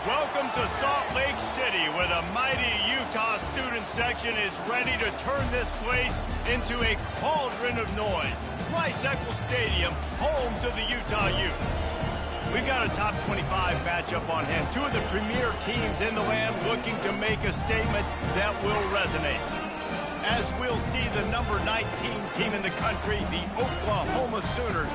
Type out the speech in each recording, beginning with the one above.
Welcome to Salt Lake City, where the mighty Utah student section is ready to turn this place into a cauldron of noise. Tricycle Stadium, home to the Utah Utes. We've got a top 25 matchup on hand. Two of the premier teams in the land looking to make a statement that will resonate. As we'll see the number 19 team in the country, the Oklahoma Sooners,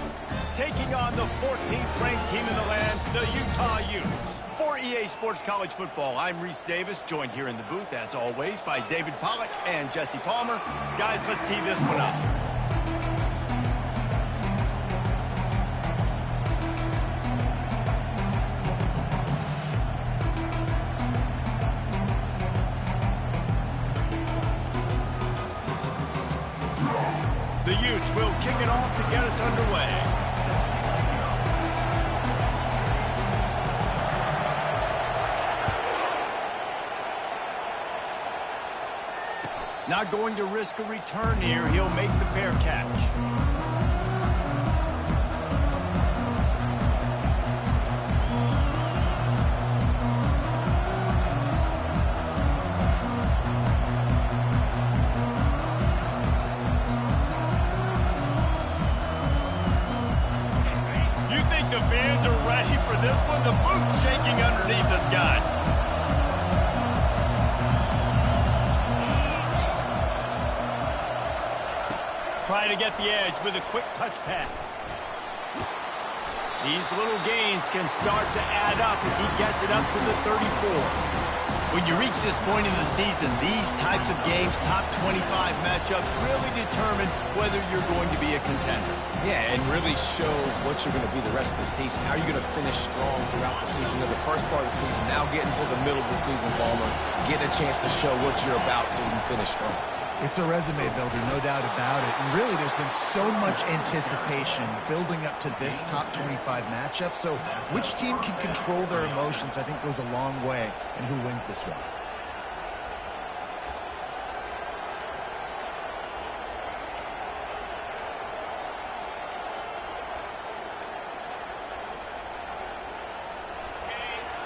taking on the 14th ranked team in the land, the Utah Utes. For EA Sports College Football, I'm Reese Davis, joined here in the booth, as always, by David Pollack and Jesse Palmer. Guys, let's tee this one up. The Utes will kick it off to get us underway. Not going to risk a return here. He'll make the fair catch. You think the fans are ready for this one? The booth's shaking underneath us, guys. Try to get the edge with a quick touch pass. These little gains can start to add up as he gets it up to the 34. When you reach this point in the season, these types of games, top 25 matchups, really determine whether you're going to be a contender. Yeah, and really show what you're going to be the rest of the season. How are you going to finish strong throughout the season? The first part of the season, now getting to the middle of the season, Palmer, getting a chance to show what you're about so you can finish strong. It's a resume builder, no doubt about it. And really, there's been so much anticipation building up to this top 25 matchup. So which team can control their emotions, I think, goes a long way in who wins this one.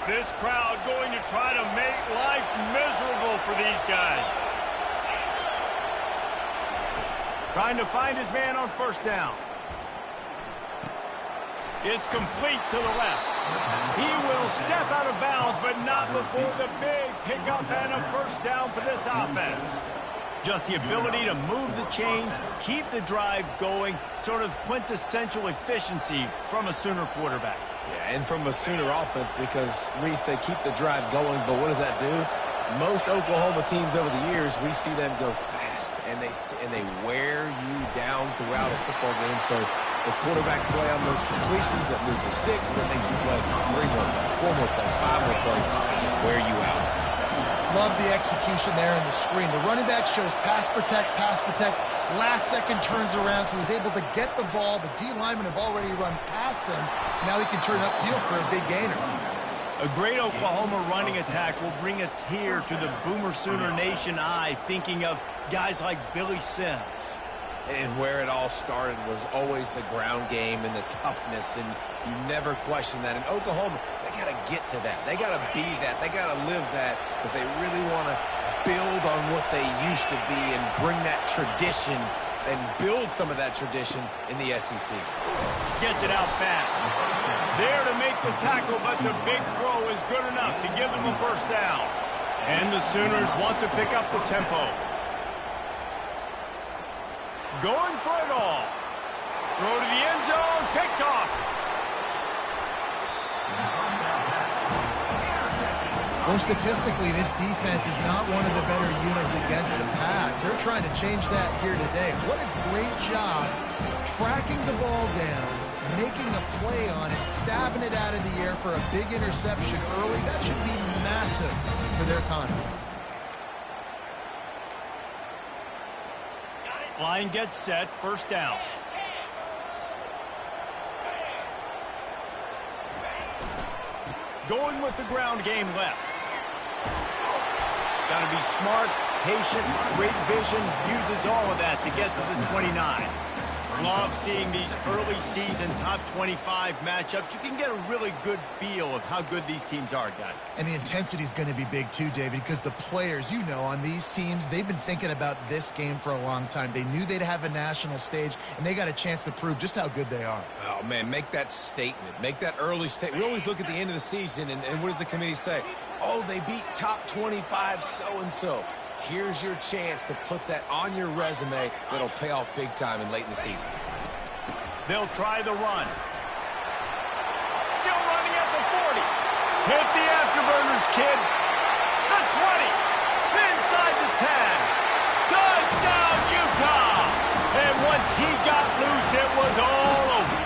This crowd going to try to make life miserable for these guys. Trying to find his man on first down. It's complete to the left. He will step out of bounds, but not before the big pickup and a first down for this offense. Just the ability to move the chains, keep the drive going, sort of quintessential efficiency from a Sooner quarterback. Yeah, and from a Sooner offense, because, Reese, they keep the drive going, but what does that do? Most Oklahoma teams over the years, we see them go fast, and they wear you down throughout a football game. So the quarterback play on those completions that move the sticks, that make you play 3 more plays, 4 more plays, 5 more plays, just wear you out. Love the execution there in the screen. The running back shows pass protect, last second turns around, so he's able to get the ball. The D linemen have already run past him. Now he can turn upfield for a big gainer. A great Oklahoma running attack will bring a tear to the Boomer Sooner Nation eye, thinking of guys like Billy Sims. And where it all started was always the ground game and the toughness, and you never question that. In Oklahoma, they got to get to that. They got to be that. They got to live that if they really want to build on what they used to be and bring that tradition and build some of that tradition in the SEC. Gets it out fast. There to make the tackle, but the big throw is good enough to give them a first down. And the Sooners want to pick up the tempo. Going for it all. Throw to the end zone, picked off. Well, statistically, this defense is not one of the better units against the pass. They're trying to change that here today. What a great job tracking the ball down, making a play on it, stabbing it out of the air for a big interception early. That should be massive for their confidence. Line gets set, first down. Going with the ground game left. Got to be smart, patient, great vision, uses all of that to get to the 29. Love seeing these early season top 25 matchups. You can get a really good feel of how good these teams are, guys. And the intensity is going to be big too, David, because the players, you know, on these teams, they've been thinking about this game for a long time. They knew they'd have a national stage, and they got a chance to prove just how good they are. Oh, man, make that statement. Make that early statement. We always look at the end of the season, and what does the committee say? Oh, they beat top 25 so-and-so. Here's your chance to put that on your resume that'll pay off big time and late in the season. They'll try the run. Still running at the 40. Hit the afterburners, kid. The 20. Inside the 10. Touchdown, Utah. And once he got loose, it was all over.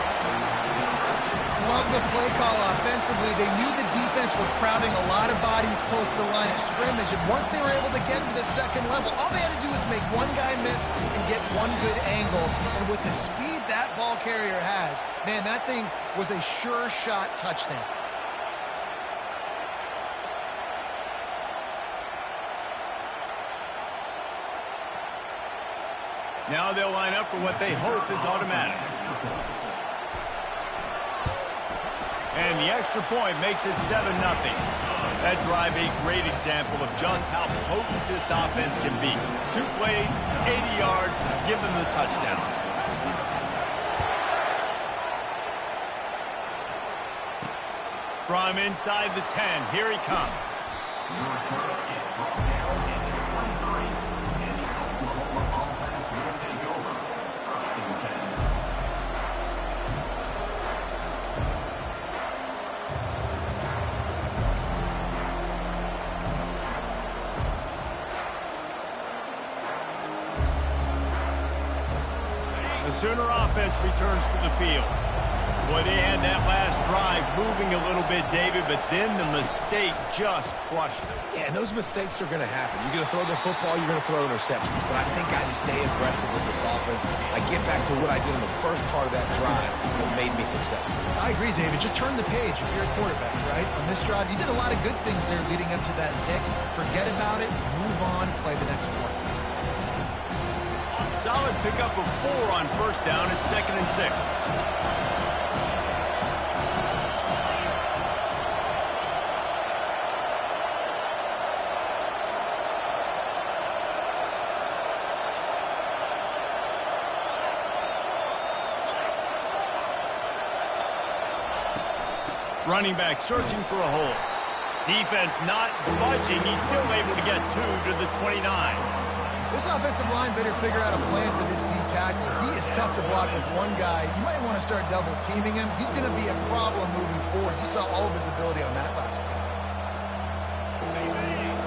Love the play call offensively. They knew the defense were crowding a lot of bodies close to the line of scrimmage, and once they were able to get to the second level, all they had to do was make one guy miss and get one good angle. And with the speed that ball carrier has, man, that thing was a sure shot touchdown. Now they'll line up for what they hope is automatic. And the extra point makes it 7-0. That drive a great example of just how potent this offense can be. 2 plays, 80 yards, give them the touchdown. From inside the 10, here he comes. The Sooner offense returns to the field. Boy, they had that last drive moving a little bit, David, but then the mistake just crushed them. Yeah, and those mistakes are going to happen. You're going to throw the football, you're going to throw interceptions. But I think I stay aggressive with this offense. I get back to what I did in the first part of that drive that made me successful. I agree, David. Just turn the page if you're a quarterback, right? On this drive, you did a lot of good things there leading up to that pick. Forget about it, move on, play the next play. Solid pickup of 4 on first down at 2nd and 6. Running back searching for a hole. Defense not budging. He's still able to get 2 to the 29. This offensive line better figure out a plan for this D tackle. He is tough to block with one guy. You might want to start double teaming him. He's going to be a problem moving forward. You saw all of his ability on that last play.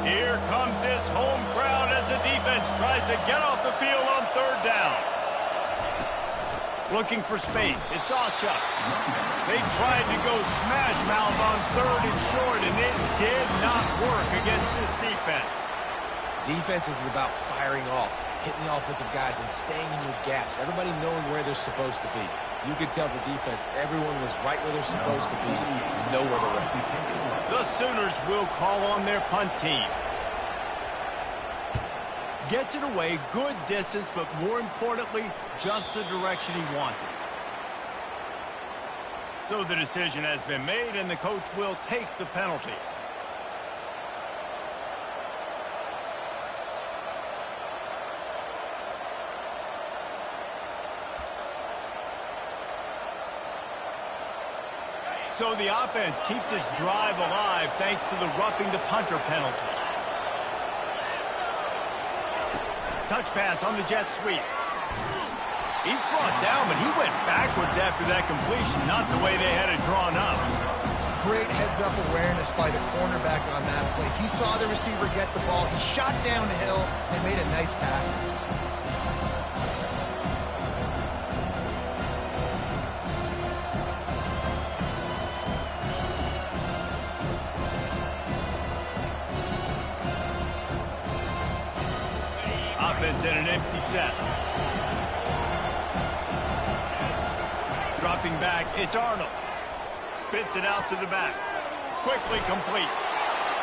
Here comes this home crowd as the defense tries to get off the field on 3rd down. Looking for space. It's Achuk. They tried to go smash mouth on 3rd and short, and it did not work against this defense. Defense is about firing off, hitting the offensive guys, and staying in your gaps. Everybody knowing where they're supposed to be. You could tell the defense, everyone was right where they're supposed to be, nowhere to run. The Sooners will call on their punt team. Gets it away, good distance, but more importantly, just the direction he wanted. So the decision has been made, and the coach will take the penalty. So the offense keeps this drive alive thanks to the roughing the punter penalty. Touch pass on the jet sweep. He's brought down, but he went backwards after that completion, not the way they had it drawn up. Great heads-up awareness by the cornerback on that play. He saw the receiver get the ball. He shot downhill and made a nice tackle. Offense in an empty set. Dropping back, it's Arnold. Spits it out to the back. Quickly complete.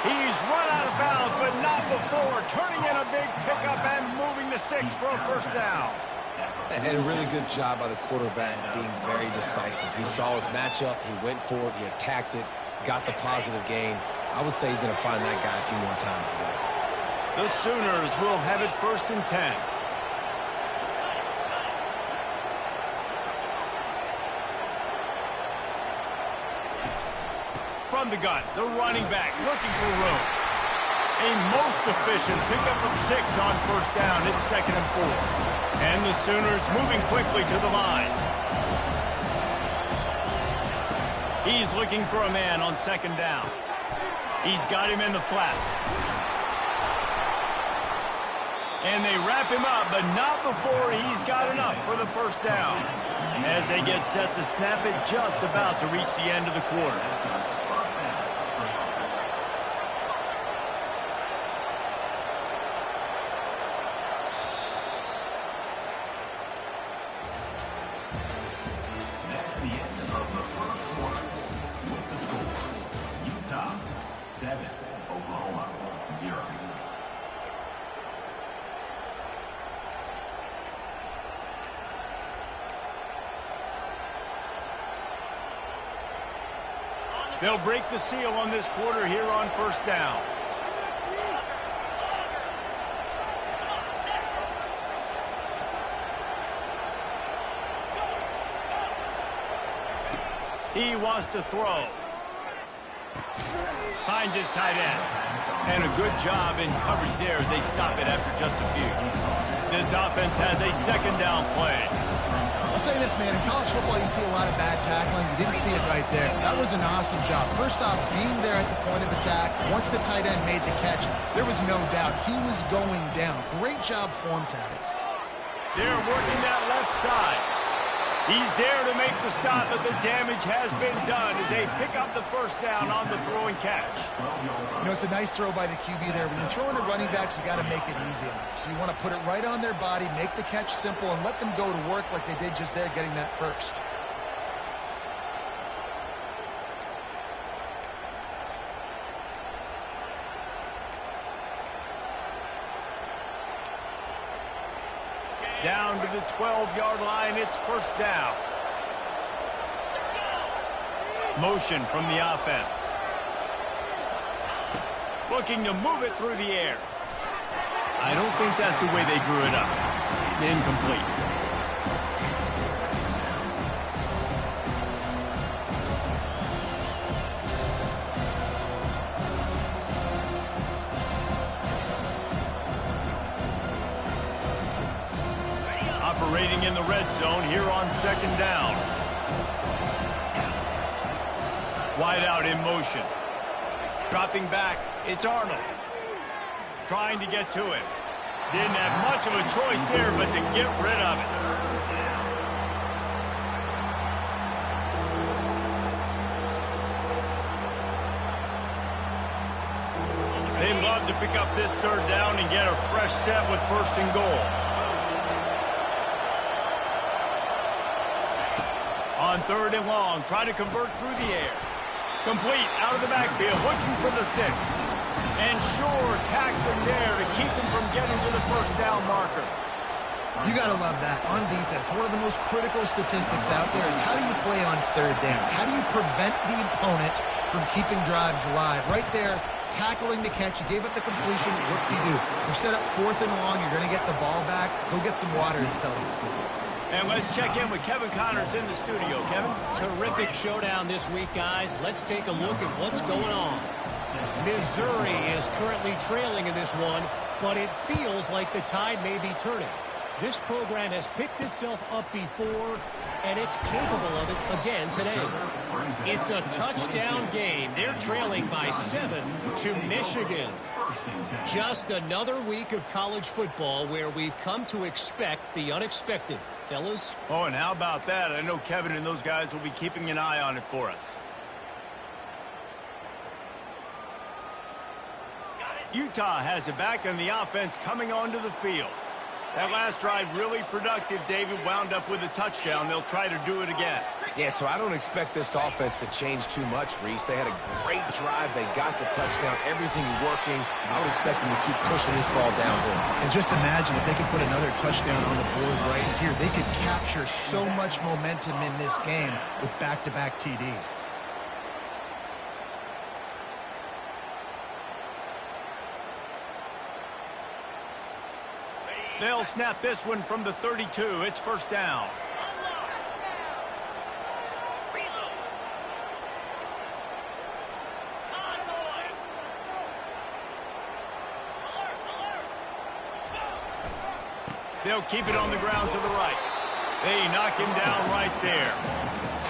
He's run out of bounds, but not before. Turning in a big pickup and moving the sticks for a 1st down. And a really good job by the quarterback being very decisive. He saw his matchup, he went for it, he attacked it, got the positive gain. I would say he's going to find that guy a few more times today. The Sooners will have it 1st and 10. From the gun, the running back looking for room. A most efficient pickup of 6 on 1st down. It's 2nd and 4. And the Sooners moving quickly to the line. He's looking for a man on 2nd down. He's got him in the flat. And they wrap him up, but not before he's got enough for the 1st down. As they get set to snap it, just about to reach the end of the quarter. They'll break the seal on this quarter here on 1st down. He wants to throw. Finds his tight end. And a good job in coverage there as they stop it after just a few. This offense has a 2nd down play. I'll say this, man. In college football, you see a lot of bad tackling. You didn't see it right there. That was an awesome job. First off, being there at the point of attack. Once the tight end made the catch, there was no doubt he was going down. Great job form tackle. They're working that left side. He's there to make the stop, but the damage has been done as they pick up the 1st down on the throw and catch. You know, it's a nice throw by the QB there. When you're throwing to running backs, you got to make it easy. So you want to put it right on their body, make the catch simple, and let them go to work like they did just there, getting that 1st. Down to the 12-yard line, it's 1st down. Motion from the offense. Looking to move it through the air. I don't think that's the way they drew it up. Incomplete. Operating in the red zone here on 2nd down. Wide out in motion. Dropping back, it's Arnold. Trying to get to it. Didn't have much of a choice there, but to get rid of it. They'd love to pick up this 3rd down and get a fresh set with 1st and goal. On 3rd and long, trying to convert through the air. Complete out of the backfield, looking for the sticks. And sure, tackling there to keep him from getting to the 1st down marker. You got to love that. On defense, one of the most critical statistics out there is how do you play on 3rd down? How do you prevent the opponent from keeping drives alive? Right there, tackling the catch. You gave up the completion. What do you do? You're set up 4th and long. You're going to get the ball back. Go get some water and settle. And let's check in with Kevin Connors in the studio. Kevin? Terrific showdown this week, guys. Let's take a look at what's going on. Missouri is currently trailing in this one, but it feels like the tide may be turning. This program has picked itself up before, and it's capable of it again today. It's a touchdown game. They're trailing by 7 to Michigan. Just another week of college football where we've come to expect the unexpected. Fellas? Oh, and how about that? I know Kevin and those guys will be keeping an eye on it for us. Utah has it back, and the offense coming onto the field. That last drive really productive. David wound up with a touchdown. They'll try to do it again. Yeah, so I don't expect this offense to change too much, Reese. They had a great drive. They got the touchdown. Everything working. I would expect them to keep pushing this ball downhill. And just imagine if they could put another touchdown on the board right here. They could capture so much momentum in this game with back-to-back TDs. They'll snap this one from the 32. It's first down. They'll keep it on the ground to the right. They knock him down right there.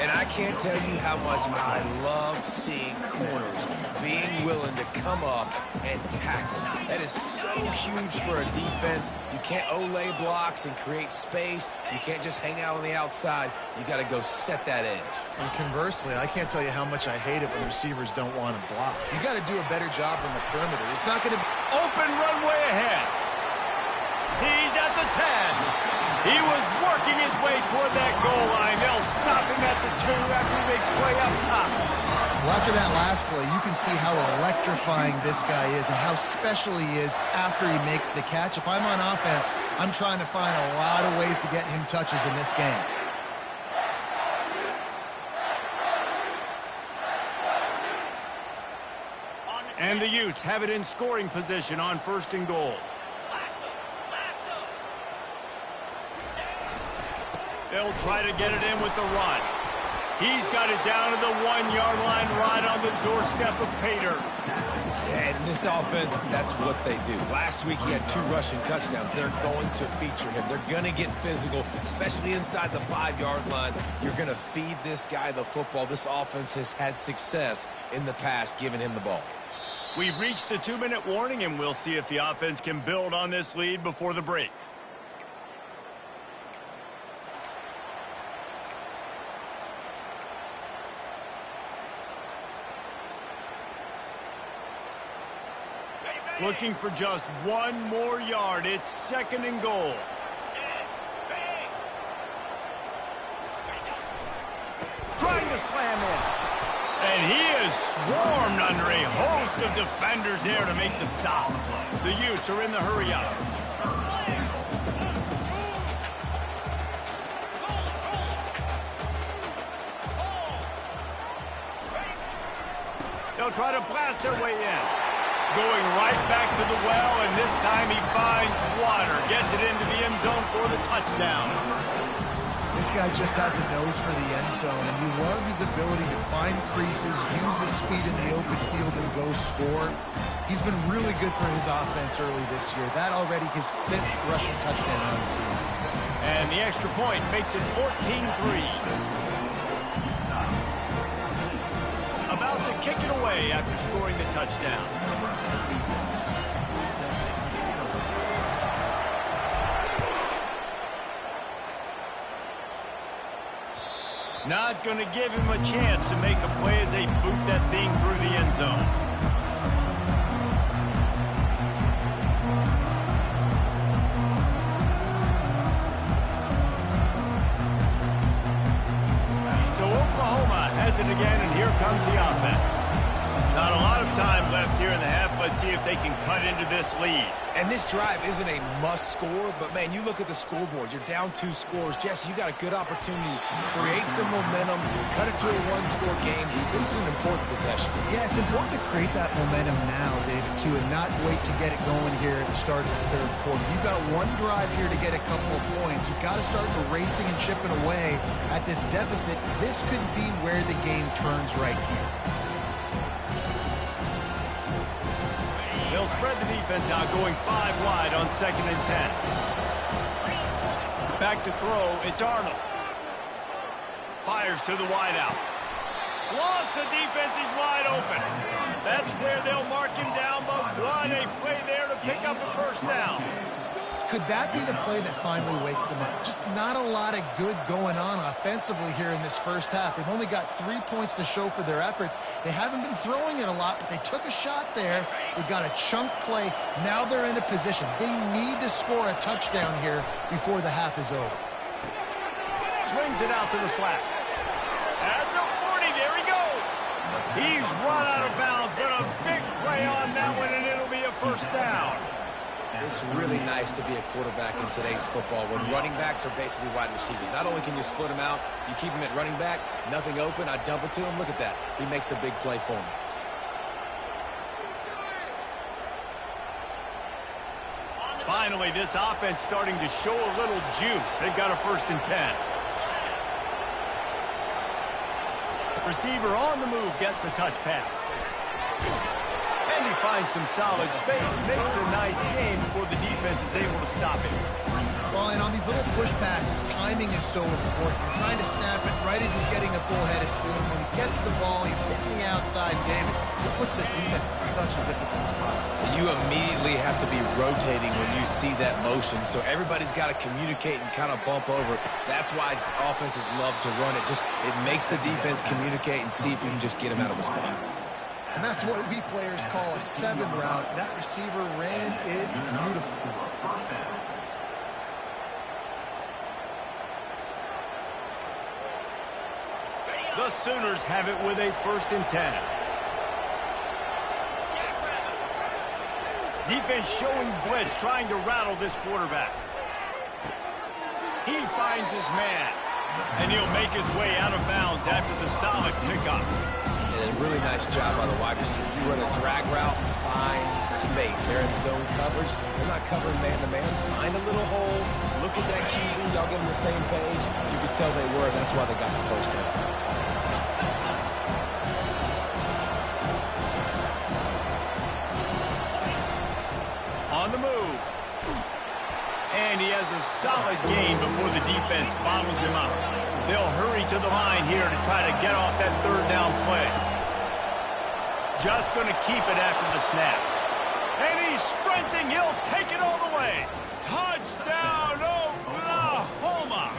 And I can't tell you how much I love seeing corners being willing to come up and tackle. That is so huge for a defense. You can't olay blocks and create space. You can't just hang out on the outside. You got to go set that edge. And conversely, I can't tell you how much I hate it when receivers don't want to block. You got to do a better job on the perimeter. It's not going to be open runway ahead. He's at the 10. He was working his way toward that goal line. They'll stop him at the 2 after a big play up top. Well, after that last play, you can see how electrifying this guy is and how special he is after he makes the catch. If I'm on offense, I'm trying to find a lot of ways to get him touches in this game. And the Utes have it in scoring position on 1st and goal. They'll try to get it in with the run. He's got it down to the 1-yard line right on the doorstep of Pater. And this offense, that's what they do. Last week he had 2 rushing touchdowns. They're going to feature him. They're going to get physical, especially inside the 5-yard line. You're going to feed this guy the football. This offense has had success in the past giving him the ball. We've reached the 2-minute warning, and we'll see if the offense can build on this lead before the break. Looking for just 1 more yard. It's 2nd and goal. Trying to slam in. And he is swarmed under a host of defenders there to make the stop. The Utes are in the hurry up. They'll try to blast their way in. Going right back to the well, and this time he finds water. Gets it into the end zone for the touchdown. This guy just has a nose for the end zone, and you love his ability to find creases, use his speed in the open field, and go score. He's been really good for his offense early this year. That already his 5th rushing touchdown on the season. And the extra point makes it 14-3. About to kick it away after scoring the touchdown. Not going to give him a chance to make a play as they boot that thing through the end zone. So Oklahoma has it again, and here comes the offense. Not a lot of time left here in the half. Let's see if they can cut into this lead. And this drive isn't a must score, but man, you look at the scoreboard, you're down 2 scores. Jesse, you got a good opportunity to create some momentum, cut it to a 1-score game. This is an important possession. Yeah, it's important to create that momentum now, David, too, and not wait to get it going here at the start of the 3rd quarter. You've got 1 drive here to get a couple of points. You've got to start racing and chipping away at this deficit. This could be where the game turns right here. They'll spread the defense out, going 5 wide on 2nd and 10. Back to throw, it's Arnold. Fires to the wideout. Lost, the defense is wide open. That's where they'll mark him down, but what a play there to pick up a 1st down. could that be the play that finally wakes them up? Just not a lot of good going on offensively here in this first half. They've only got 3 points to show for their efforts. They haven't been throwing it a lot, but they took a shot there. They got a chunk play. Now they're in a position. They need to score a touchdown here before the half is over. Swings it out to the flat. At the 40, there he goes. He's run out of bounds, but a big play on that one, and it'll be a first down. It's really nice to be a quarterback in today's football when running backs are basically wide receivers. Not only can you split them out, you keep them at running back, nothing open, I dump it to him. Look at that. He makes a big play for me. Finally, this offense starting to show a little juice. They've got a 1st and 10. Receiver on the move gets the touch pass. And he finds some solid space, makes a nice game before the defense is able to stop it. Well, and on these little push passes, timing is so important. You're trying to snap it right as he's getting a full head of steam. When he gets the ball, he's hitting the outside, David. It puts the defense in such a difficult spot. You immediately have to be rotating when you see that motion, so everybody's got to communicate and kind of bump over. That's why offenses love to run it. It makes the defense communicate and see if you can just get him out of the spot. And that's what we players call a 7 route. That receiver ran it beautifully. The Sooners have it with a 1st and 10. Defense showing blitz, trying to rattle this quarterback. He finds his man, and he'll make his way out of bounds after the solid pickup. And a really nice job by the wide receiver. You run a drag route, find space. They're in zone coverage. They're not covering man-to-man. Find a little hole. Look at that QB. Y'all get on the same page. You could tell they were. That's why they got the first down. On the move. And he has a solid gain before the defense bottles him up. They'll hurry to the line here to try to get off that 3rd down play. Just going to keep it after the snap. And he's sprinting. He'll take it all the way. Touchdown, Oklahoma.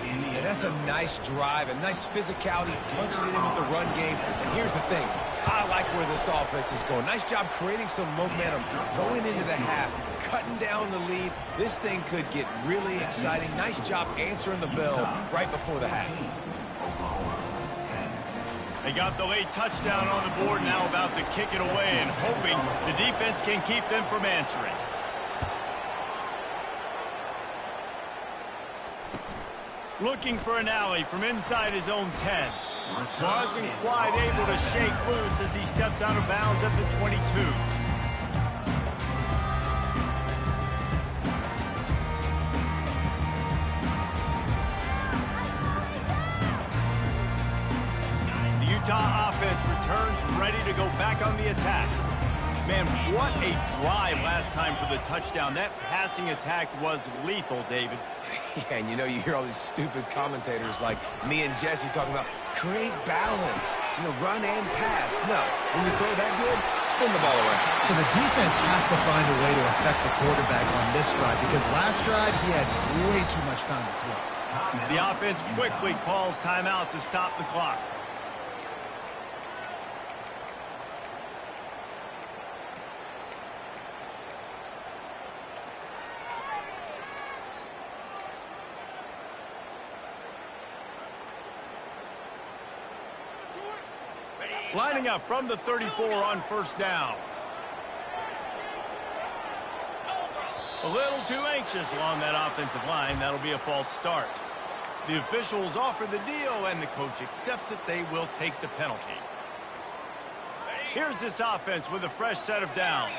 And that's a nice drive, a nice physicality, punching it in with the run game. And here's the thing. I like where this offense is going. Nice job creating some momentum, going into the half, cutting down the lead. This thing could get really exciting. Nice job answering the bell right before the half. They got the late touchdown on the board, now about to kick it away and hoping the defense can keep them from answering. Looking for an alley from inside his own 10. Wasn't quite able to shake loose as he steps out of bounds at the 22. The Utah offense returns ready to go back on the attack. Man, what a drive last time for the touchdown. That passing attack was lethal, David. Yeah, and you hear all these stupid commentators like me and Jesse talking about create balance, run and pass. No, when you throw that good, spin the ball around. So the defense has to find a way to affect the quarterback on this drive because last drive he had way too much time to throw. The offense quickly calls timeout to stop the clock. Lining up from the 34 on 1st down. A little too anxious along that offensive line. That'll be a false start. The officials offer the deal, and the coach accepts it. They will take the penalty. Here's this offense with a fresh set of downs.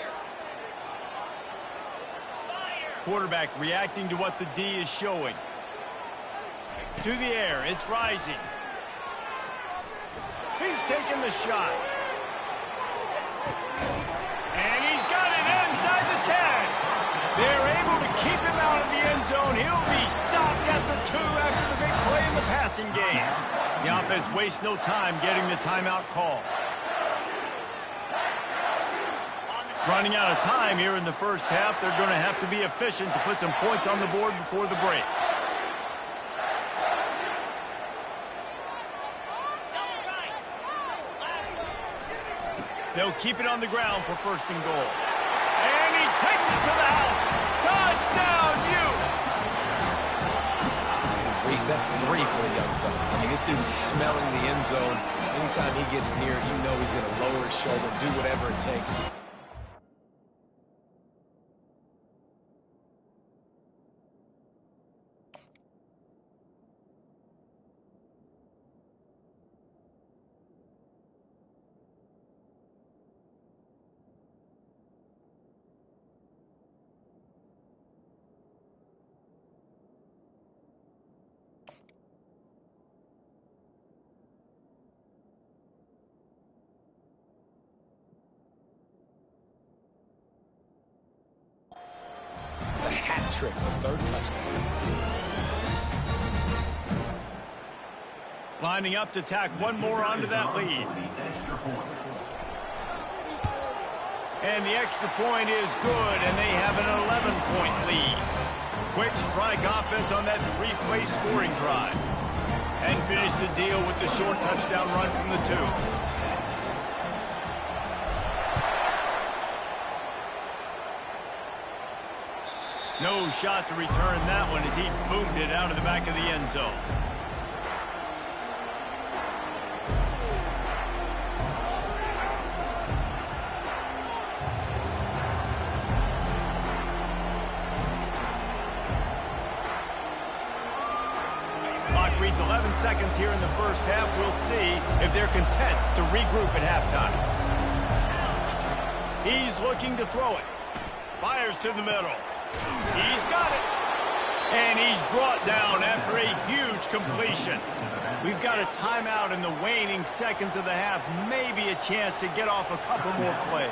Quarterback reacting to what the D is showing. To the air. It's rising. He's taking the shot. And he's got it inside the 10. They're able to keep him out of the end zone. He'll be stopped at the 2 after the big play in the passing game. The offense wastes no time getting the timeout call. Running out of time here in the first half. They're going to have to be efficient to put some points on the board before the break. They'll keep it on the ground for first and goal. And he takes it to the house. Touchdown, Utes! Reese, that's 3 for the young fella. I mean, this dude's smelling the end zone. Anytime he gets near it, you know he's going to lower his shoulder, do whatever it takes. The hat trick, the 3rd touchdown. Lining up to tack one more onto that lead. And the extra point is good, and they have an 11-point lead. Quick strike offense on that 3-play scoring drive. And finish the deal with the short touchdown run from the 2. No shot to return that one as he boomed it out of the back of the end zone. Clock reads 11 seconds here in the first half. We'll see if they're content to regroup at halftime. He's looking to throw it. Fires to the middle. He's got it. And he's brought down after a huge completion. We've got a timeout in the waning seconds of the half. Maybe a chance to get off a couple more plays.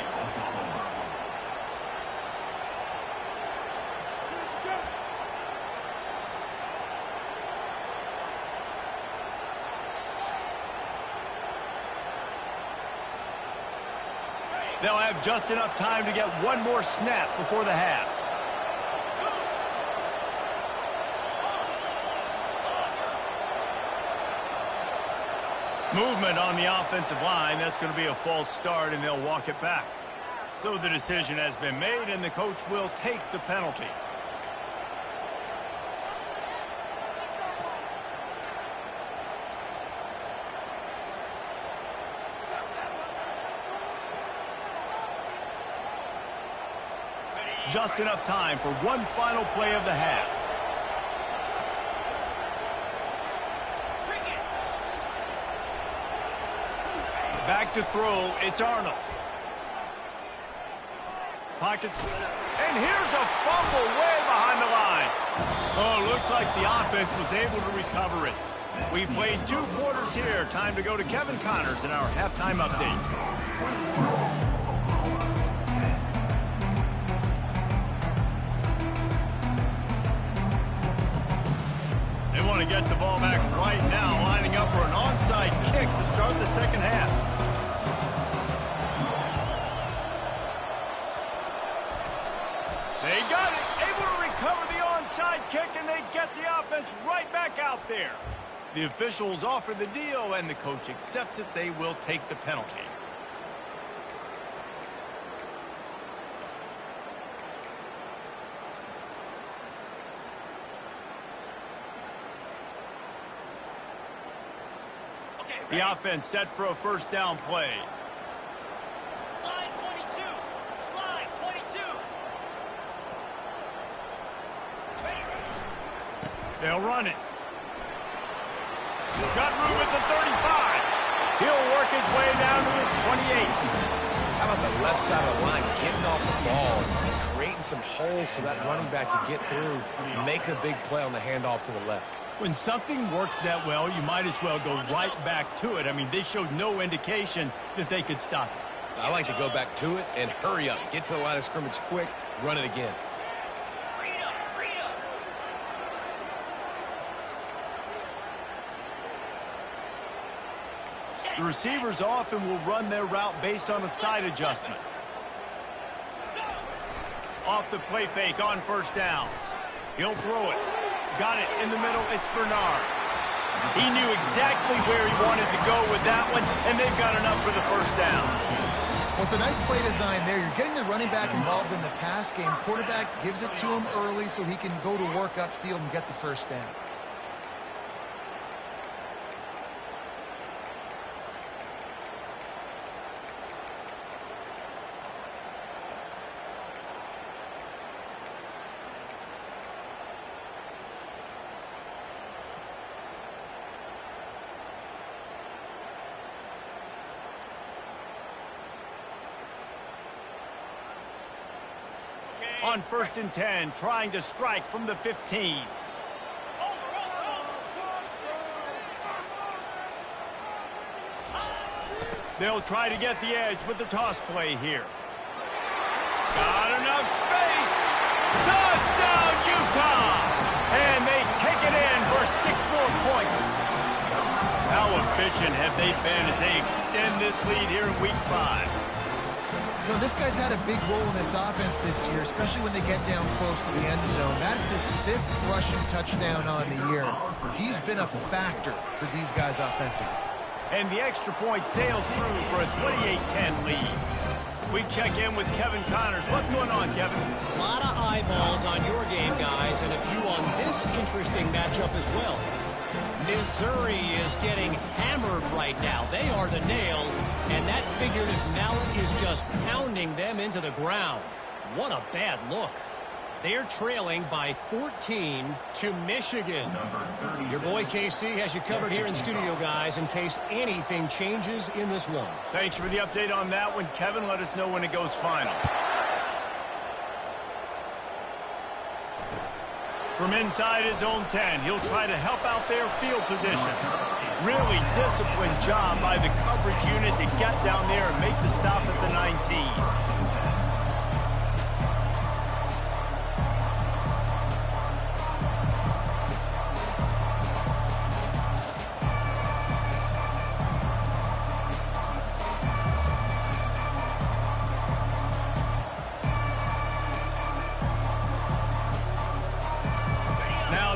They'll have just enough time to get one more snap before the half. Movement on the offensive line. That's going to be a false start, and they'll walk it back. So the decision has been made, and the coach will take the penalty. Just enough time for one final play of the half. Back to throw, it's Arnold. Pockets, and here's a fumble way behind the line. Oh, looks like the offense was able to recover it. We've played 2 quarters here. Time to go to Kevin Connors in our halftime update. They want to get the ball back right now, lining up for an onside kick to start the second half. They got it, able to recover the onside kick, and they get the offense right back out there. The officials offer the deal, and the coach accepts it. They will take the penalty. The offense set for a first down play. Slide 22. Slide 22. They'll run it. Got room at the 35. He'll work his way down to the 28. How about the left side of the line getting off the ball and creating some holes for that running back to get through, make a big play on the handoff to the left. When something works that well, you might as well go right back to it. I mean, they showed no indication that they could stop it. I like to go back to it and hurry up. Get to the line of scrimmage quick, run it again. The receivers often will run their route based on a side adjustment. Off the play fake on first down. He'll throw it. Got it in the middle. It's Bernard. He knew exactly where he wanted to go with that one, and they've got enough for the first down. Well, it's a nice play design there. You're getting the running back involved in the pass game. Quarterback gives it to him early so he can go to work upfield and get the first down. On 1st and 10, trying to strike from the 15. They'll try to get the edge with the toss play here. Got enough space. Touchdown, Utah! And they take it in for 6 more points. How efficient have they been as they extend this lead here in Week 5? You know, this guy's had a big role in this offense this year, especially when they get down close to the end zone. That's his 5th rushing touchdown on the year. He's been a factor for these guys offensively. And the extra point sails through for a 28-10 lead. We check in with Kevin Connors. What's going on, Kevin? A lot of eyeballs on your game, guys, and a few on this interesting matchup as well. Missouri is getting hammered right now. They are the nail, and that figurative mallet is just pounding them into the ground. What a bad look. They're trailing by 14 to Michigan. Your boy KC has you covered here in studio, guys, in case anything changes in this one. Thanks for the update on that one, Kevin. Let us know when it goes final. From inside his own 10, he'll try to help out their field position. Really disciplined job by the coverage unit to get down there and make the stop at the 19.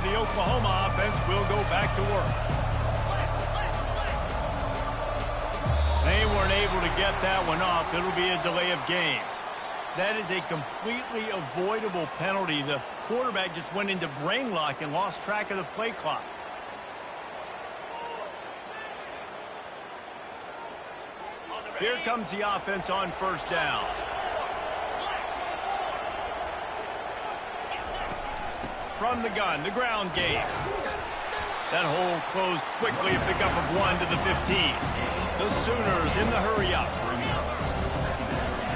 The Oklahoma offense will go back to work. They weren't able to get that one off. It'll be a delay of game. That is a completely avoidable penalty. The quarterback just went into brain lock and lost track of the play clock. Here comes the offense on first down. From the gun, the ground game. That hole closed quickly, a pickup of 1 to the 15. The Sooners in the hurry up.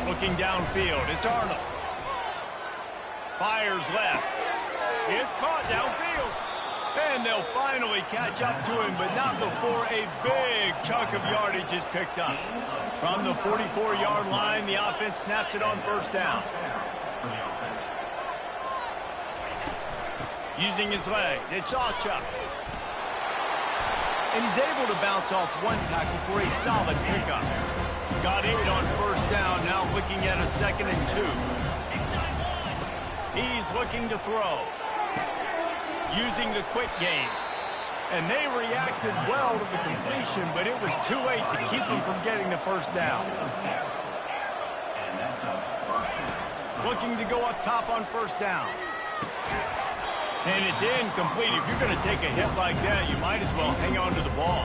Looking downfield, it's Arnold. Fires left. It's caught downfield. And they'll finally catch up to him, but not before a big chunk of yardage is picked up. From the 44-yard line, the offense snaps it on first down. Using his legs, it's Acha. And he's able to bounce off one tackle for a solid pickup. Got 8 on first down, now looking at a 2nd and 2. He's looking to throw. Using the quick game. And they reacted well to the completion, but it was too late to keep him from getting the first down. Looking to go up top on first down. And it's incomplete. If you're going to take a hit like that, you might as well hang on to the ball.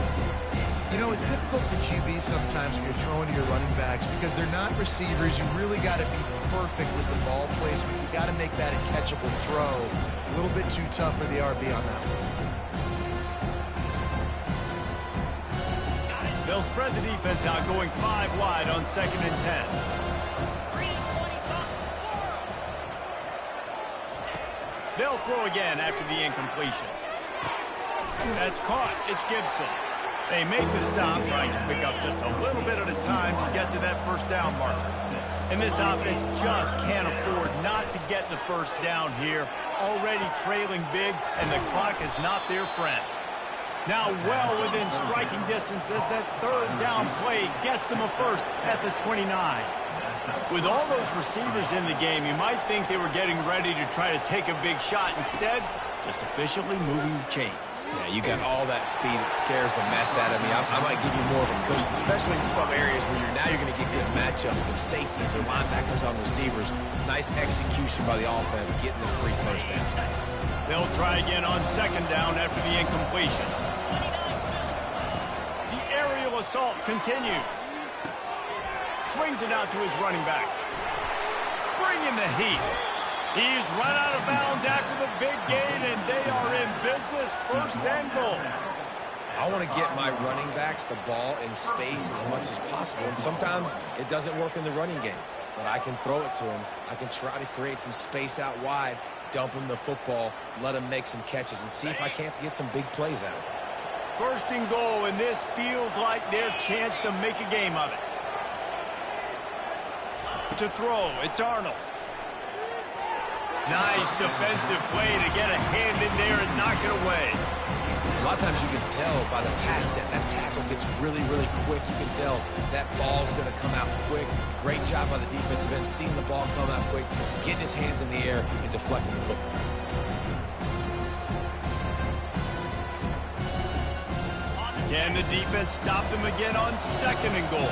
You know, it's difficult for QBs sometimes when you're throwing to your running backs because they're not receivers. You really got to be perfect with the ball placement. You got to make that a catchable throw. A little bit too tough for the RB on that one. They'll spread the defense out, going 5 wide on 2nd and 10. They'll throw again after the incompletion. That's caught. It's Gibson. They make the stop, trying to pick up just a little bit at a time to get to that first down marker. And this offense just can't afford not to get the first down here. Already trailing big, and the clock is not their friend. Now well within striking distance as that 3rd down play gets them a first at the 29. With all those receivers in the game, you might think they were getting ready to try to take a big shot. Instead, just efficiently moving the chains. Yeah, you got all that speed. It scares the mess out of me. I might give you more of a cushion, especially in some areas where you're going to get good matchups of safeties or linebackers on receivers. Nice execution by the offense, getting the free first down. They'll try again on second down after the incompletion. The aerial assault continues. Swings it out to his running back. Bringing the heat. He's run out of bounds after the big gain, and they are in business, first and goal. I want to get my running backs the ball in space as much as possible, and sometimes it doesn't work in the running game, but I can throw it to them. I can try to create some space out wide, dump them the football, let them make some catches, and see if I can't get some big plays out of it. First and goal, and this feels like their chance to make a game of it. To throw, it's Arnold. Nice defensive play to get a hand in there and knock it away. A lot of times you can tell by the pass set, that tackle gets really, really quick. You can tell that ball's going to come out quick. Great job by the defensive end, seeing the ball come out quick, getting his hands in the air, and deflecting the football. Can the defense stop them again on second and goal?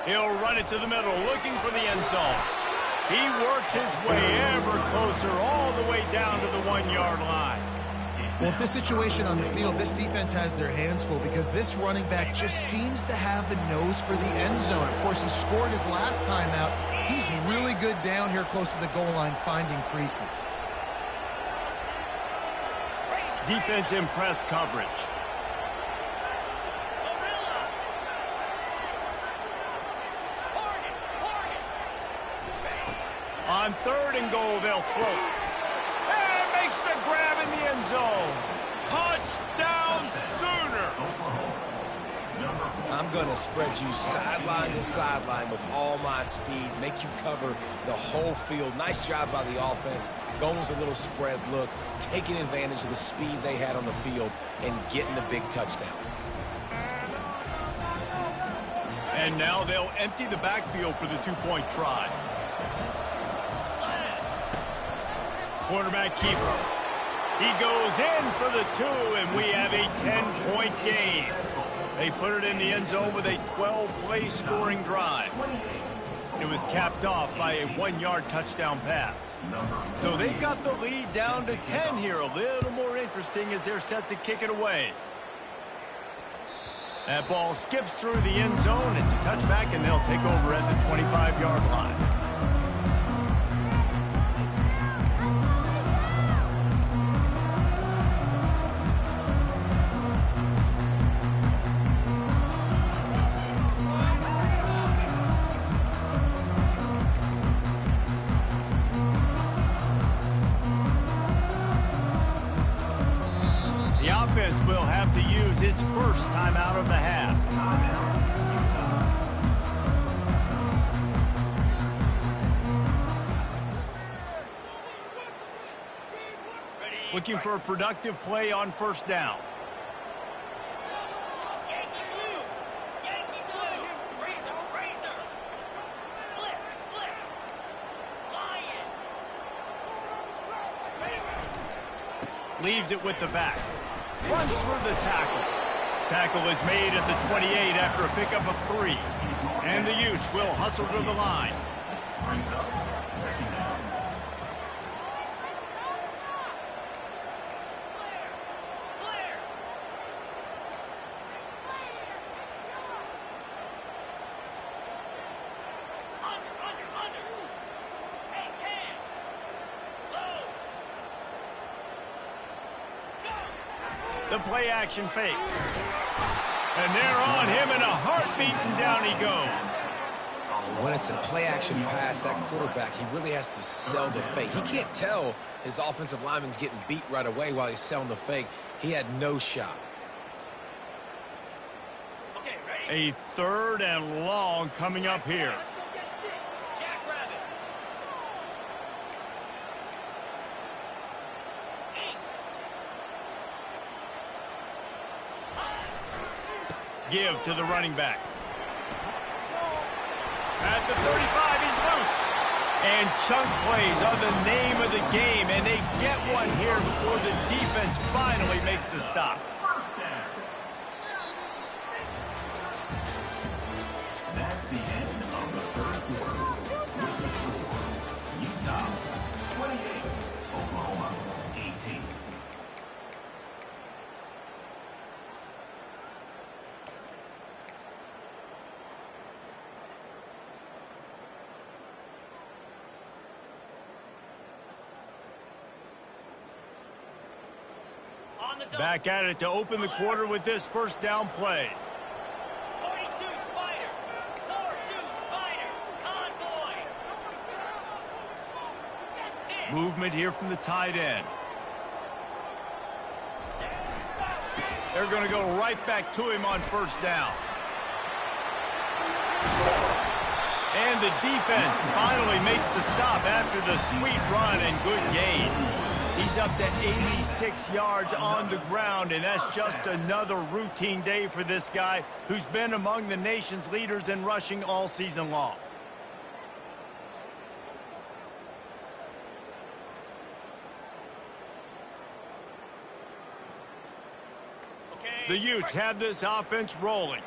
He'll run it to the middle, looking for the end zone. He works his way ever closer, all the way down to the 1-yard line. Well, at this situation on the field, this defense has their hands full because this running back just seems to have the nose for the end zone. Of course, he scored his last time out. He's really good down here close to the goal line, finding creases. Defense in press coverage. On third and goal, they'll throw. And makes the grab in the end zone. Touchdown, Sooners! I'm going to spread you sideline to sideline with all my speed, make you cover the whole field. Nice job by the offense, going with a little spread look, taking advantage of the speed they had on the field, and getting the big touchdown. And now they'll empty the backfield for the two-point try. Quarterback keeper. He goes in for the 2, and we have a 10-point game. They put it in the end zone with a 12-play scoring drive. It was capped off by a 1-yard touchdown pass. So they got the lead down to 10 here. A little more interesting as they're set to kick it away. That ball skips through the end zone. It's a touchback, and they'll take over at the 25-yard line. Will have to use its first time out of the half. Looking for a productive play on first down. Yankee blue! Yankee blue! Razor! Razor! Flip! Flip! Lion! Leaves it with the back. Runs through the tackle. Tackle is made at the 28 after a pickup of 3. And the Utes will hustle to the line. The play action fake. And they're on him in a heartbeat, and down he goes. When it's a play action pass, that quarterback, he really has to sell the fake. He can't tell his offensive lineman's getting beat right away while he's selling the fake. He had no shot. A third and long coming up here. give to the running back. At the 35, he's loose. And chunk plays are the name of the game, and they get one here before the defense finally makes the stop. That's the end of the third quarter. With the score, Utah 28, Oklahoma 18. Back at it to open the quarter with this first down play. 42 Spider. 4-2 Spider. Convoy. Movement here from the tight end. They're going to go right back to him on first down. And the defense finally makes the stop after the sweet run and good gain. He's up to 86 yards on the ground, and that's just another routine day for this guy who's been among the nation's leaders in rushing all season long. The Utes have this offense rolling.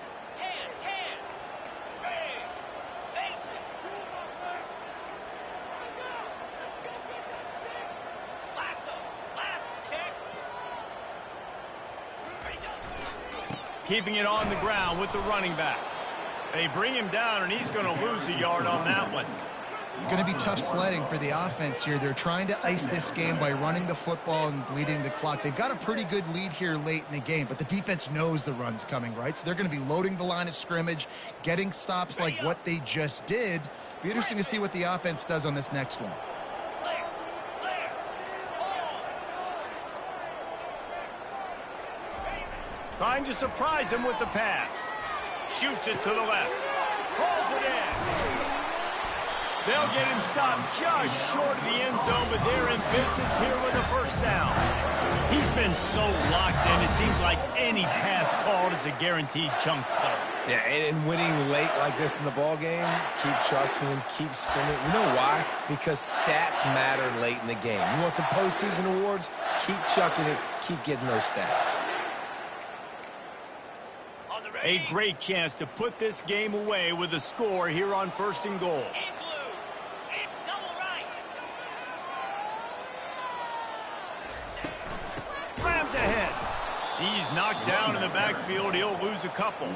Keeping it on the ground with the running back. They bring him down, and he's going to lose a yard on that one. It's going to be tough sledding for the offense here. They're trying to ice this game by running the football and bleeding the clock. They've got a pretty good lead here late in the game, but the defense knows the run's coming, right? So they're going to be loading the line of scrimmage, getting stops like what they just did. Be interesting to see what the offense does on this next one. Trying to surprise him with the pass. Shoots it to the left. Pulls it in. They'll get him stopped just short of the end zone, but they're in business here with a first down. He's been so locked in, it seems like any pass called is a guaranteed chunk play. Yeah, and winning late like this in the ball game, keep trusting him, keep spinning. You know why? Because stats matter late in the game. You want some postseason awards? Keep chucking it, keep getting those stats. A great chance to put this game away with a score here on first and goal. Slams ahead. He's knocked down in the backfield. He'll lose a couple.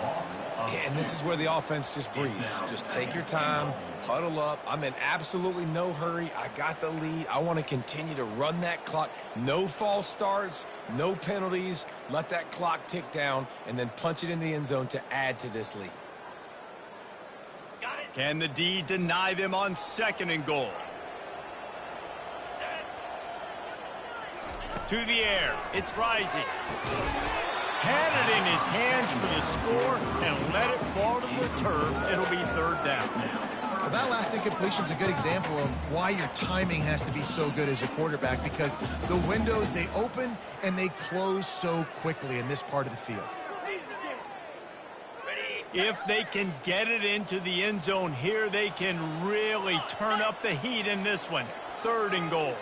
And this is where the offense just breathes. Just take your time, huddle up. I'm in absolutely no hurry. I got the lead. I want to continue to run that clock. No false starts, no penalties. Let that clock tick down and then punch it in the end zone to add to this lead. Can the D deny them on second and goal? To the air. It's rising. Had it in his hands for the score and let it fall to the turf. It'll be third down. Well, that last incompletion is a good example of why your timing has to be so good as a quarterback, because the windows, they open and they close so quickly in this part of the field. If they can get it into the end zone here, they can really turn up the heat in this one. Third and goal.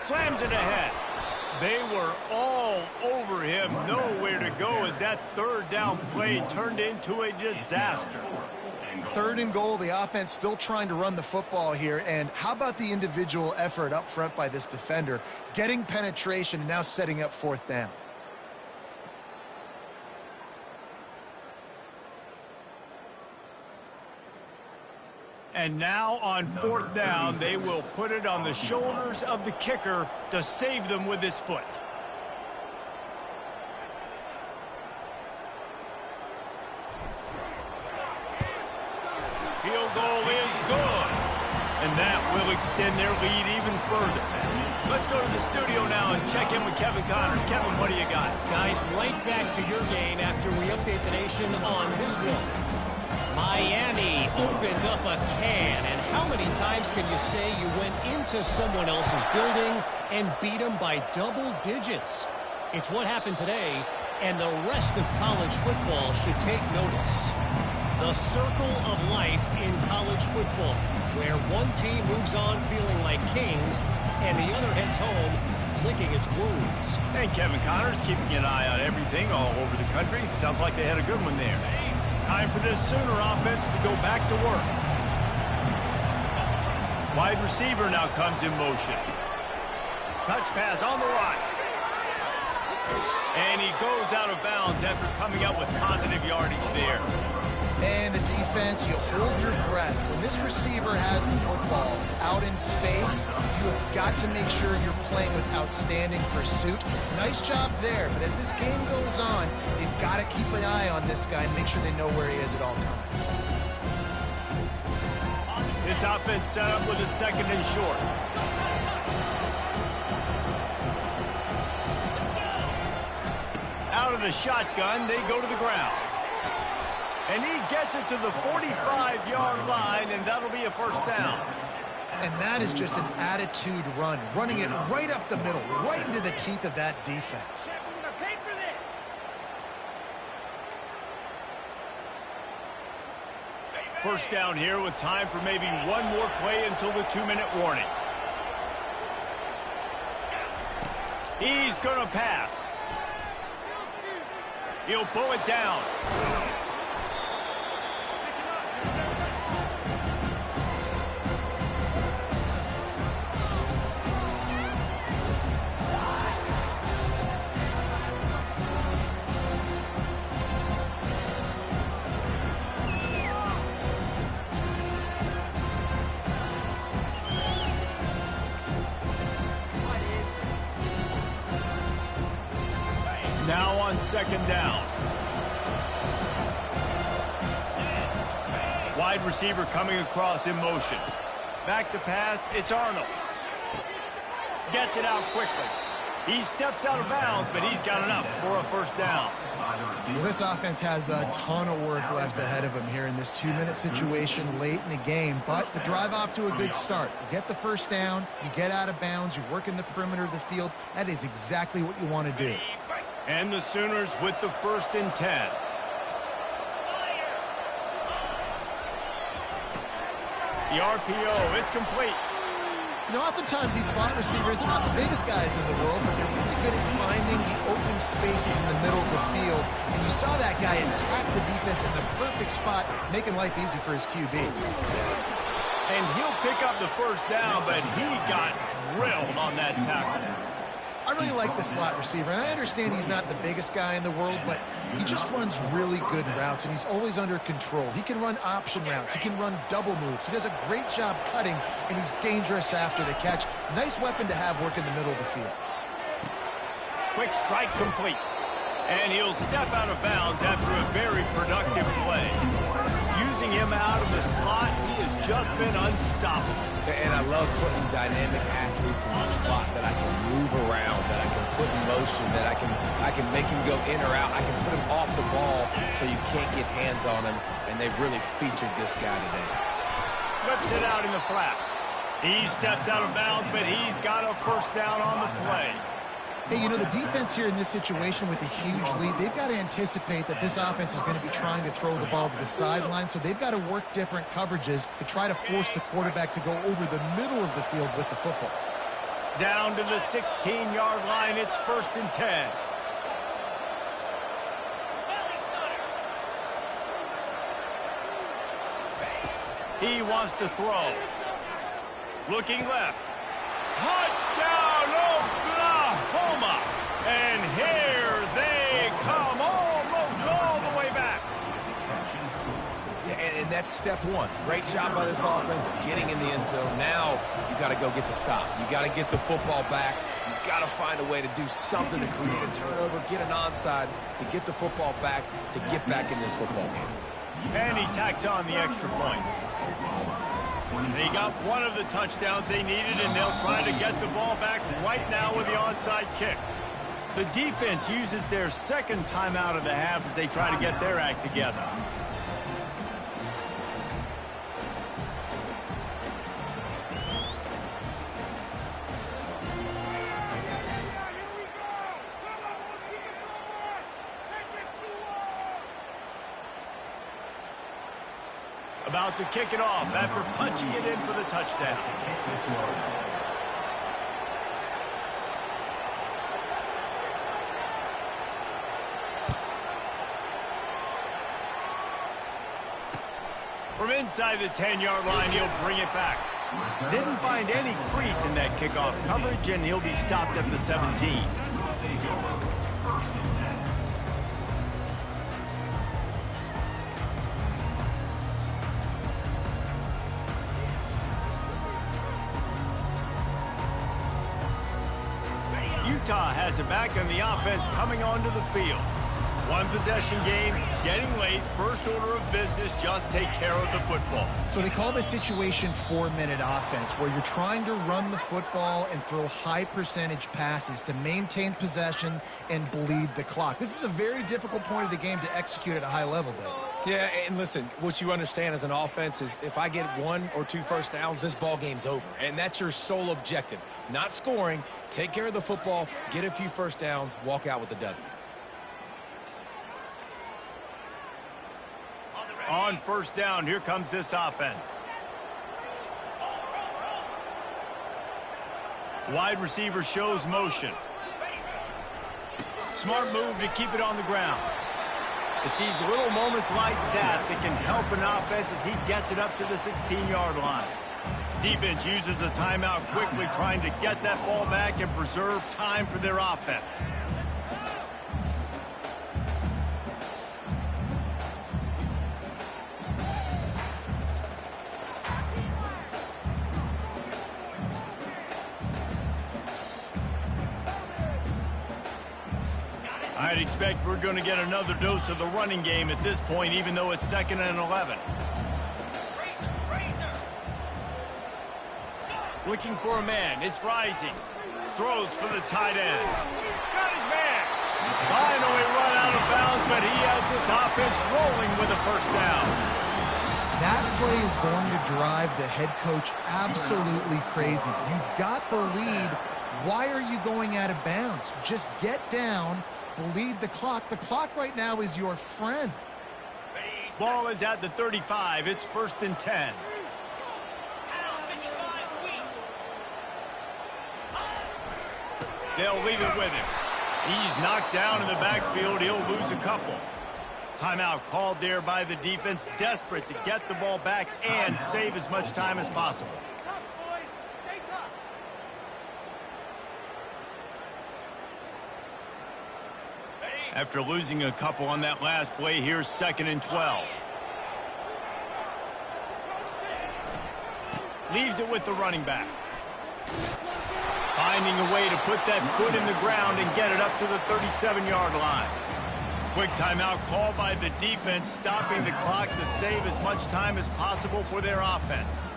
Slams it ahead. They were all over him. Nowhere to go as that third down play turned into a disaster. Third and goal, the offense still trying to run the football here. And how about the individual effort up front by this defender? Getting penetration and now setting up fourth down. And now on fourth down, they will put it on the shoulders of the kicker to save them with his foot. Field goal is good. And that will extend their lead even further. Let's go to the studio now and check in with Kevin Connors. Kevin, what do you got? Guys, right back to your game after we update the nation on this one. Miami opened up a can and How many times can you say you went into someone else's building and beat them by double digits? It's what happened today, and the rest of college football should take notice. The circle of life in college football, where one team moves on feeling like kings and the other heads home licking its wounds. And Kevin Connors keeping an eye on everything all over the country. Sounds like they had a good one there. Time for this Sooner offense to go back to work. Wide receiver now comes in motion. Touch pass on the right. And he goes out of bounds after coming up with positive yardage there. And the defense, you hold your breath. When this receiver has the football out in space, you have got to make sure you're playing with outstanding pursuit. Nice job there, but as this game goes on, they've got to keep an eye on this guy and make sure they know where he is at all times. This offense set up with a second and short. Out of the shotgun, they go to the ground. And he gets it to the 45-yard line, and that'll be a first down. And that is just an attitude run, running it right up the middle, right into the teeth of that defense. First down here with time for maybe one more play until the 2-minute warning. He's going to pass. He'll pull it down. Now on second down. Wide receiver coming across in motion. Back to pass, it's Arnold. Gets it out quickly. He steps out of bounds, but he's got enough for a first down. Well, this offense has a ton of work left ahead of them here in this 2-minute situation late in the game, but the drive off to a good start. You get the first down, you get out of bounds, you work in the perimeter of the field. That is exactly what you want to do. And the Sooners with the 1st and 10. The RPO, it's complete. You know, oftentimes these slot receivers, they're not the biggest guys in the world, but they're really good at finding the open spaces in the middle of the field. And you saw that guy attack the defense in the perfect spot, making life easy for his QB. And he'll pick up the first down, but he got drilled on that tackle. I really like the slot receiver, and I understand he's not the biggest guy in the world, but he just runs really good routes, and he's always under control. He can run option routes. He can run double moves. He does a great job cutting, and he's dangerous after the catch. Nice weapon to have work in the middle of the field. Quick strike complete. And he'll step out of bounds after a very productive play. Using him out of the slot, he has just been unstoppable. And I love putting dynamic athletes in the slot that I can move around, that I can put in motion, that I can make him go in or out. I can put him off the ball so you can't get hands on him, and they've really featured this guy today. Flips it out in the flat. He steps out of bounds, but he's got a first down on the play. Hey, you know, the defense here in this situation with a huge lead, they've got to anticipate that this offense is going to be trying to throw the ball to the sideline, so they've got to work different coverages to try to force the quarterback to go over the middle of the field with the football. Down to the 16-yard line, it's 1st and 10. He wants to throw. Looking left. Touchdown, Oklahoma! And here they come, almost all the way back. Yeah, and that's step one. Great job by this offense getting in the end zone. Now you got to go get the stop. You got to get the football back. You got to find a way to do something to create a turnover, get an onside, to get the football back, to get back in this football game. And he tacks on the extra point. They got one of the touchdowns they needed, and they'll try to get the ball back right now with the onside kick. The defense uses their second timeout of the half as they try to get their act together. About to kick it off after punching it in for the touchdown. From inside the 10-yard line, he'll bring it back. Didn't find any crease in that kickoff coverage, and he'll be stopped at the 17. Utah has it back on the offense coming onto the field. One possession game, getting late, first order of business, just take care of the football. So they call this situation 4-minute offense, where you're trying to run the football and throw high percentage passes to maintain possession and bleed the clock. This is a very difficult point of the game to execute at a high level, Dave. Yeah, and listen, what you understand as an offense is if I get 1 or 2 first downs, this ball game's over. And that's your sole objective. Not scoring, take care of the football, get a few first downs, walk out with the W. On first down, here comes this offense. Wide receiver shows motion. Smart move to keep it on the ground. It's these little moments like that that can help an offense as he gets it up to the 16-yard line. Defense uses a timeout quickly, trying to get that ball back and preserve time for their offense. I'd expect we're going to get another dose of the running game at this point, even though it's 2nd and 11. Looking for a man. It's Rising. Throws for the tight end. Got his man. Finally run out of bounds, but he has this offense rolling with a first down. That play is going to drive the head coach absolutely crazy. You've got the lead. Why are you going out of bounds? Just get down, bleed the clock. The clock right now is your friend. Ball is at the 35. It's 1st and 10. They'll leave it with him. He's knocked down in the backfield. He'll lose a couple. Timeout called there by the defense, desperate to get the ball back and save as much time as possible. After losing a couple on that last play, here's 2nd and 12. Leaves it with the running back. Finding a way to put that foot in the ground and get it up to the 37-yard line. Quick timeout called by the defense, stopping the clock to save as much time as possible for their offense.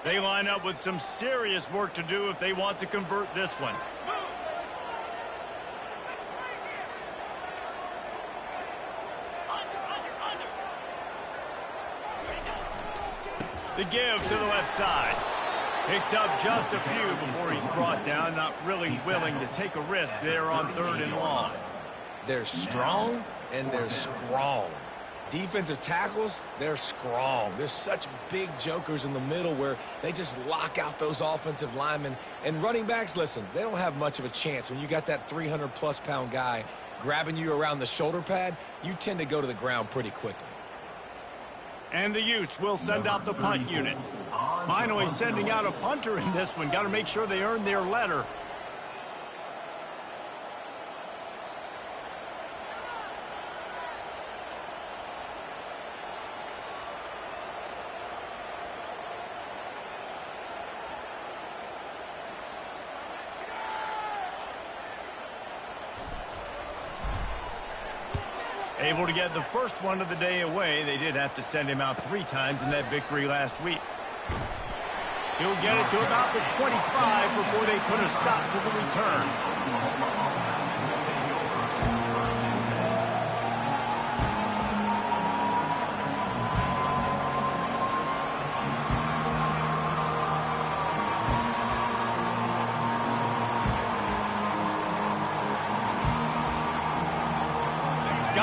They line up with some serious work to do if they want to convert this one. The give to the left side. Picks up just a few before he's brought down. Not really willing to take a risk there on 3rd and long. They're strong and they're strong. Defensive tackles, they're strong. There's such big jokers in the middle where they just lock out those offensive linemen. And running backs, listen, they don't have much of a chance. When you got that 300-plus pound guy grabbing you around the shoulder pad, you tend to go to the ground pretty quickly. And the Utes will send out the punt unit. Finally sending out a punter in this one. Got to make sure they earn their letter. Able to get the first one of the day away. They did have to send him out 3 times in that victory last week. He'll get it to about the 25 before they put a stop to the return.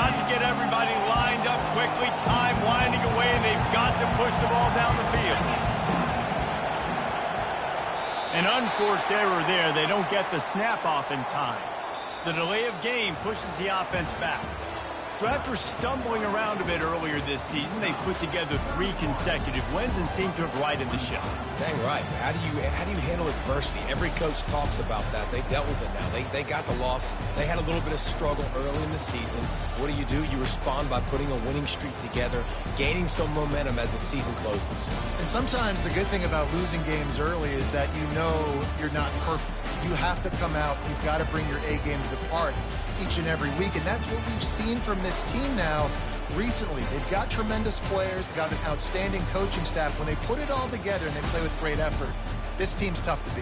got to get everybody lined up quickly, time winding away, and they've got to push the ball down the field. An unforced error there. They don't get the snap off in time. The delay of game pushes the offense back. So after stumbling around a bit earlier this season, they put together 3 consecutive wins and seem to have righted the ship. Dang right. How do you handle adversity? Every coach talks about that. They dealt with it now. They got the loss. They had a little bit of struggle early in the season. What do? You respond by putting a winning streak together, gaining some momentum as the season closes. And sometimes the good thing about losing games early is that you know you're not perfect. You have to come out. You've got to bring your A game to the part each and every week, and that's what we've seen from this team now recently. They've got tremendous players, they've got an outstanding coaching staff. When they put it all together and they play with great effort, this team's tough to beat.